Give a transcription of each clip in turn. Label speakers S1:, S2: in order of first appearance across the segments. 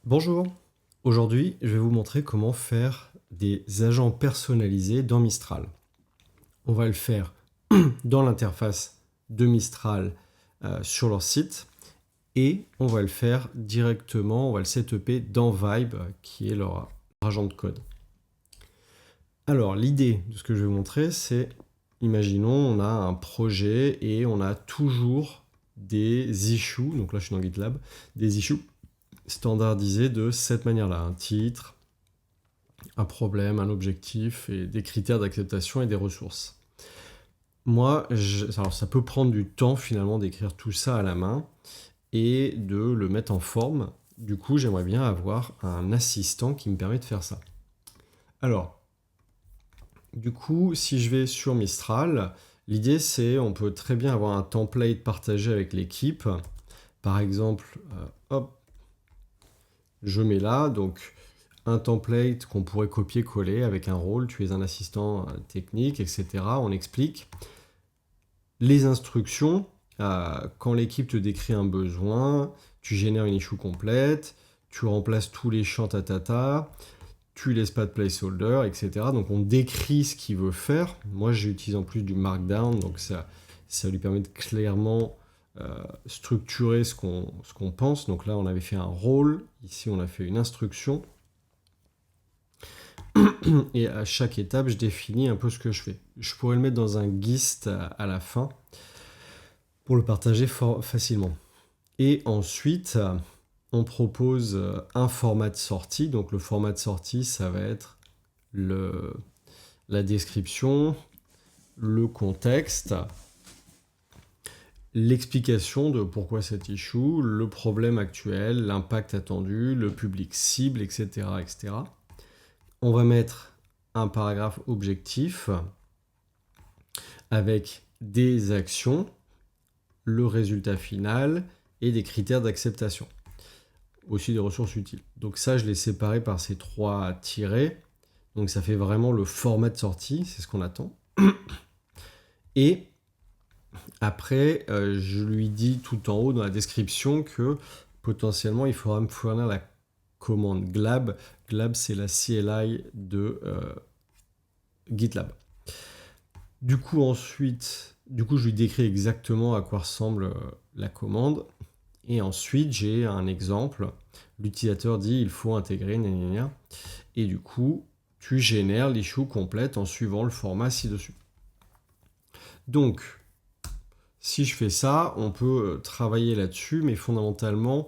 S1: Bonjour, aujourd'hui je vais vous montrer comment faire des agents personnalisés dans Mistral. On va le faire dans l'interface de Mistral sur leur site et on va le faire directement, on va le setuper dans Vibe qui est leur agent de code. Alors l'idée de ce que je vais vous montrer c'est, imaginons on a un projet et on a toujours des issues, donc là je suis dans GitLab, des issues standardisé de cette manière-là, un titre, un problème, un objectif et des critères d'acceptation et des ressources. Moi, alors ça peut prendre du temps finalement d'écrire tout ça à la main et de le mettre en forme. Du coup, j'aimerais bien avoir un assistant qui me permet de faire ça. Alors, du coup, si je vais sur Mistral, l'idée c'est, on peut très bien avoir un template partagé avec l'équipe. Par exemple, hop, je mets là, donc un template qu'on pourrait copier-coller avec un rôle, tu es un assistant technique, etc. On explique les instructions, quand l'équipe te décrit un besoin, tu génères une issue complète, tu remplaces tous les champs tatata, tu laisses pas de placeholder, etc. Donc on décrit ce qu'il veut faire. Moi j'utilise en plus du markdown, donc ça lui permet de clairement structurer ce qu'on pense. Donc là on avait fait un rôle, ici on a fait une instruction. Et à chaque étape, je définis un peu ce que je fais. Je pourrais le mettre dans un gist à la fin pour le partager facilement. Et ensuite, on propose un format de sortie. Donc le format de sortie, ça va être la description, le contexte, l'explication de pourquoi cette issue, le problème actuel, l'impact attendu, le public cible, etc., etc. On va mettre un paragraphe objectif avec des actions, le résultat final et des critères d'acceptation. Aussi des ressources utiles. Donc ça, je l'ai séparé par ces 3 tirets. Donc ça fait vraiment le format de sortie, c'est ce qu'on attend. Et après, je lui dis tout en haut dans la description que potentiellement, il faudra me fournir la commande glab. Glab, c'est la CLI de GitLab. Du coup, je lui décris exactement à quoi ressemble la commande. Et ensuite, j'ai un exemple. L'utilisateur dit il faut intégrer, gna gna gna. Et du coup, tu génères l'issue complète en suivant le format ci-dessus. Donc, si je fais ça, on peut travailler là-dessus, mais fondamentalement,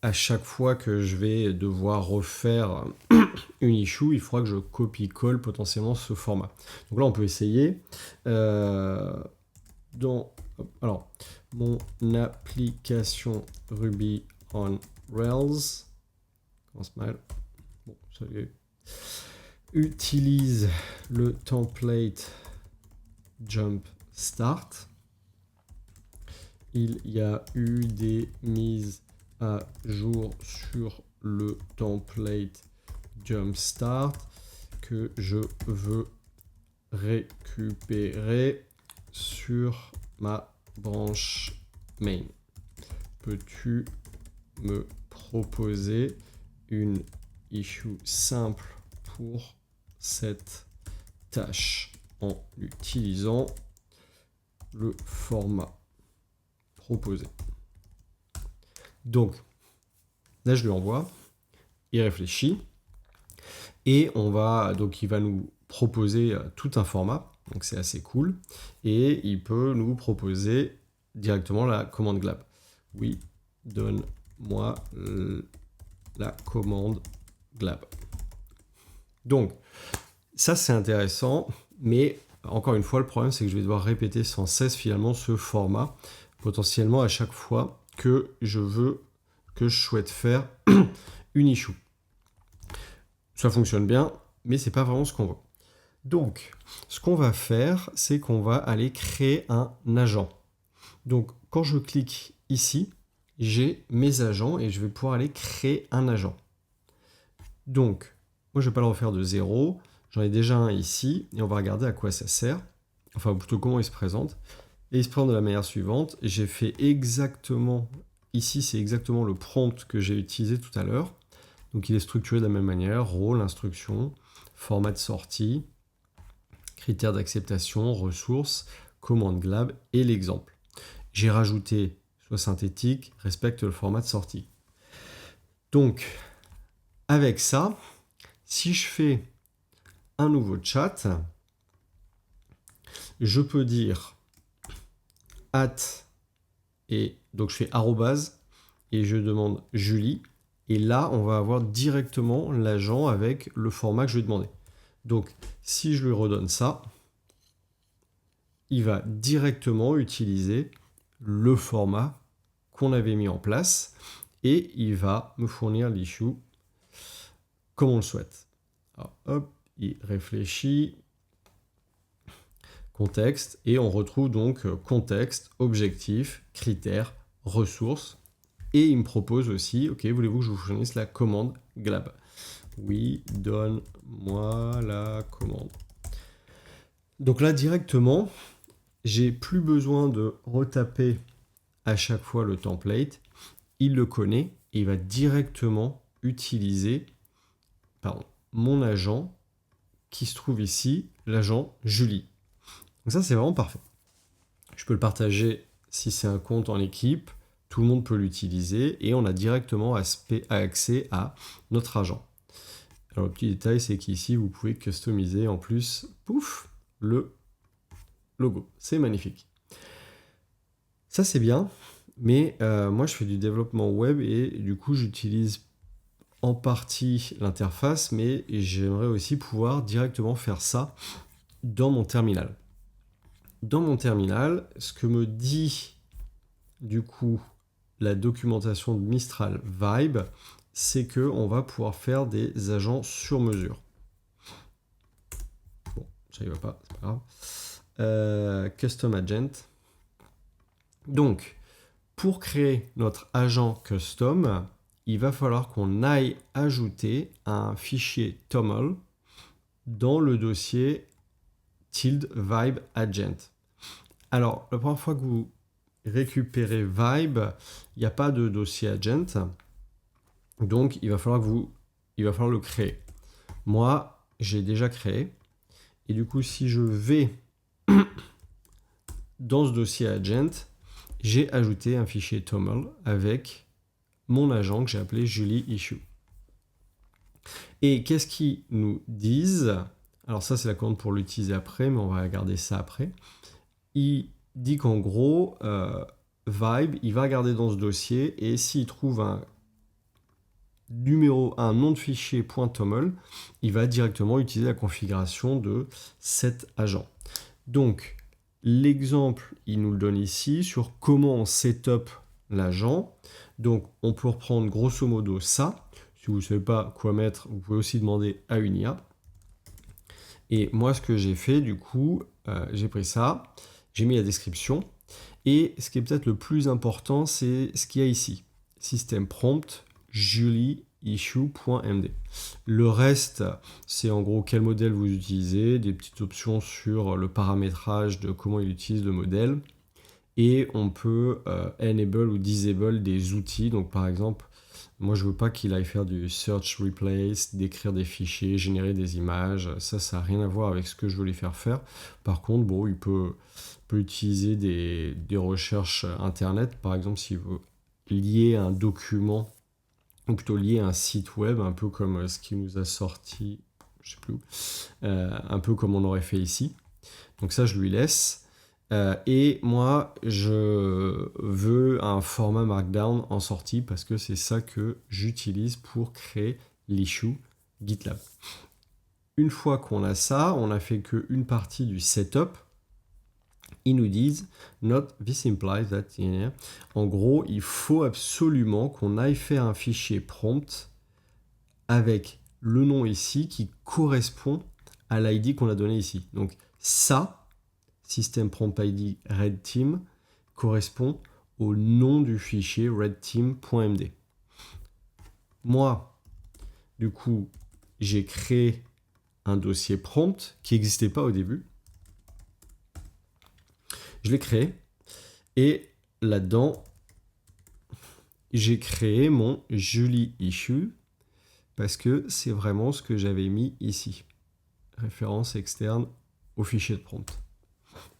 S1: à chaque fois que je vais devoir refaire une issue, il faudra que je copie-colle potentiellement ce format. Donc là, on peut essayer. Alors, mon application Ruby on Rails commence mal. Bon, salut. Utilise le template jump start. Il y a eu des mises à jour sur le template jump start que je veux récupérer sur ma branche main. Peux-tu me proposer une issue simple pour cette tâche en utilisant le format proposé? Donc, là je lui envoie, il réfléchit, et donc il va nous proposer tout un format, donc c'est assez cool, et il peut nous proposer directement la commande glab. Oui, donne-moi la commande glab. Donc, ça c'est intéressant, mais encore une fois, le problème c'est que je vais devoir répéter sans cesse finalement ce format, potentiellement à chaque fois que je souhaite faire une issue. Ça fonctionne bien, mais c'est pas vraiment ce qu'on veut. Donc, ce qu'on va faire, c'est qu'on va aller créer un agent. Donc, quand je clique ici, j'ai mes agents et je vais pouvoir aller créer un agent. Donc, moi, je ne vais pas le refaire de zéro. J'en ai déjà un ici et on va regarder à quoi ça sert. Enfin, plutôt comment il se présente. Et il se présente de la manière suivante. J'ai fait exactement ici, c'est exactement le prompt que j'ai utilisé tout à l'heure. Donc il est structuré de la même manière, rôle, instruction, format de sortie, critères d'acceptation, ressources, commande glab et l'exemple. J'ai rajouté soit synthétique, respecte le format de sortie. Donc, avec ça, si je fais un nouveau chat, je peux dire et donc je fais arrobase et je demande Julie. Et là, on va avoir directement l'agent avec le format que je lui ai demandé. Donc, si je lui redonne ça, il va directement utiliser le format qu'on avait mis en place et il va me fournir l'issue comme on le souhaite. Alors, hop, il réfléchit, contexte, et on retrouve donc contexte, objectif, critères, ressources. Et il me propose aussi, ok, voulez-vous que je vous fournisse la commande glab? Oui, donne-moi la commande. Donc là, directement, j'ai plus besoin de retaper à chaque fois le template. Il le connaît et il va directement utiliser mon agent qui se trouve ici, l'agent Julie. Donc ça, c'est vraiment parfait. Je peux le partager si c'est un compte en équipe. Tout le monde peut l'utiliser et on a directement accès à notre agent. Alors le petit détail, c'est qu'ici, vous pouvez customiser en plus, pouf, le logo. C'est magnifique. Ça, c'est bien, mais moi, je fais du développement web et du coup, j'utilise en partie l'interface, mais j'aimerais aussi pouvoir directement faire ça dans mon terminal. Dans mon terminal, ce que me dit du coup la documentation de Mistral Vibe, c'est qu'on va pouvoir faire des agents sur mesure. Bon, ça y va pas, c'est pas grave. Custom Agent. Donc, pour créer notre agent custom, il va falloir qu'on aille ajouter un fichier toml dans le dossier ~vibe agent. Alors, la première fois que vous récupérez Vibe, il n'y a pas de dossier agent. Donc, il va falloir le créer. Moi, j'ai déjà créé. Et du coup, si je vais dans ce dossier agent, j'ai ajouté un fichier toml avec mon agent que j'ai appelé Julie Issue. Et qu'est-ce qu'ils nous disent? Alors ça, c'est la commande pour l'utiliser après, mais on va regarder ça après. Il dit qu'en gros, Vibe, il va regarder dans ce dossier et s'il trouve un nom de fichier .toml, il va directement utiliser la configuration de cet agent. Donc, l'exemple, il nous le donne ici sur comment on setup l'agent. Donc, on peut reprendre grosso modo ça. Si vous ne savez pas quoi mettre, vous pouvez aussi demander à une IA. Et moi, ce que j'ai fait, du coup, j'ai pris ça, j'ai mis la description. Et ce qui est peut-être le plus important, c'est ce qu'il y a ici. Système prompt, Julie issue.md. Le reste, c'est en gros quel modèle vous utilisez, des petites options sur le paramétrage de comment il utilise le modèle. Et on peut enable ou disable des outils. Donc par exemple, moi je veux pas qu'il aille faire du search replace, d'écrire des fichiers, générer des images. Ça n'a rien à voir avec ce que je veux lui faire faire. Par contre, bon, il peut utiliser des recherches internet. Par exemple, s'il veut lier un document, ou plutôt lié à un site web, un peu comme ce qui nous a sorti, je sais plus où, un peu comme on aurait fait ici. Donc ça, je lui laisse. Et moi, je veux un format Markdown en sortie parce que c'est ça que j'utilise pour créer l'issue GitLab. Une fois qu'on a ça, on n'a fait qu'une partie du setup. Ils nous disent not this implies that. En gros, il faut absolument qu'on aille faire un fichier prompt avec le nom ici qui correspond à l'ID qu'on a donné ici. Donc ça, system prompt ID red team, correspond au nom du fichier redteam.md. Moi, du coup, j'ai créé un dossier prompt qui n'existait pas au début. Je l'ai créé et là-dedans, j'ai créé mon Julie issue parce que c'est vraiment ce que j'avais mis ici. Référence externe au fichier de prompt.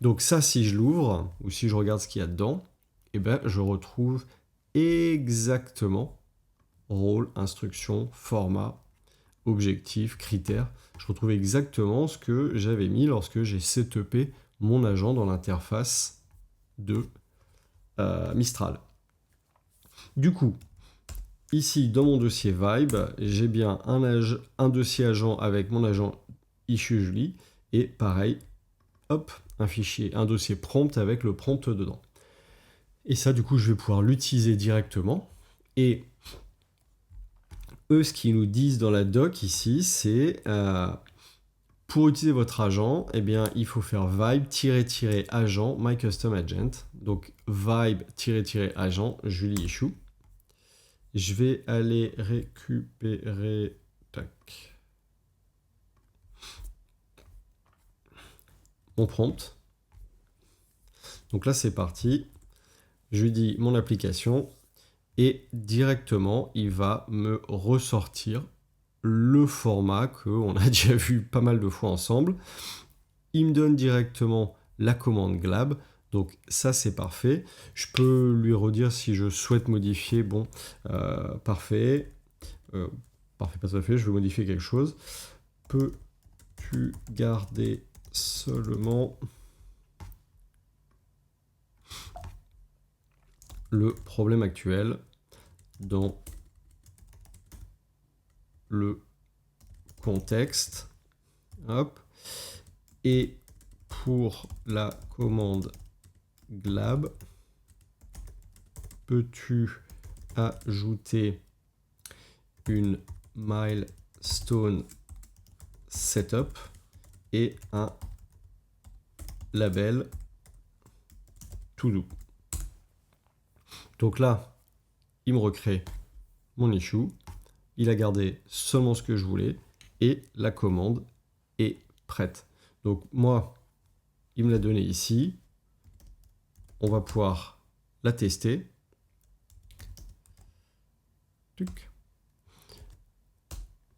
S1: Donc ça, si je l'ouvre, ou si je regarde ce qu'il y a dedans, eh ben, je retrouve exactement rôle, instruction, format, objectif, critères. Je retrouve exactement ce que j'avais mis lorsque j'ai setupé mon agent dans l'interface de Mistral. Du coup, ici, dans mon dossier Vibe, j'ai bien un dossier agent avec mon agent issue Julie, et pareil, hop, un dossier prompt avec le prompt dedans. Et ça, du coup, je vais pouvoir l'utiliser directement. Et eux, ce qu'ils nous disent dans la doc ici, c'est pour utiliser votre agent, eh bien, il faut faire vibe-agent myCustomAgent. Donc, vibe-agent Julie issue. Je vais aller récupérer mon prompt. Donc là, c'est parti. Je lui dis mon application et directement, il va me ressortir le format qu'on a déjà vu pas mal de fois ensemble. Il me donne directement la commande glab. Donc ça, c'est parfait. Je peux lui redire si je souhaite modifier. Bon, parfait. Parfait, pas tout à fait. Je veux modifier quelque chose. Peux-tu garder seulement le problème actuel dans le contexte. Hop. Et pour la commande glab, peux-tu ajouter une milestone setup et un label to do. Donc là, il me recrée mon issue. Il a gardé seulement ce que je voulais et la commande est prête. Donc moi, il me l'a donné ici. On va pouvoir la tester.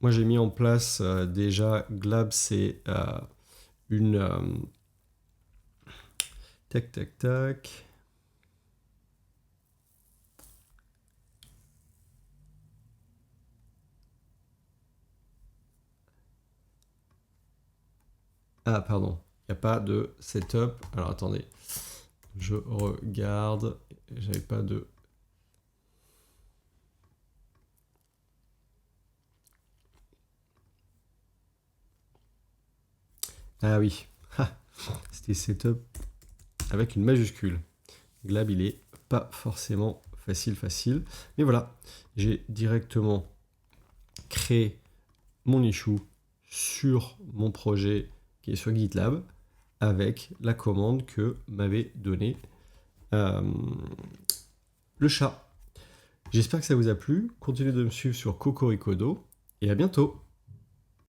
S1: Moi, j'ai mis en place déjà glab, c'est une tac. Ah, pardon, il n'y a pas de setup. Alors, attendez, je regarde. J'avais pas de... Ah oui, c'était setup avec une majuscule. Glab, il est pas forcément facile. Mais voilà, j'ai directement créé mon issue sur mon projet qui est sur GitLab avec la commande que m'avait donnée le chat. J'espère que ça vous a plu. Continuez de me suivre sur Cocoricodo et à bientôt.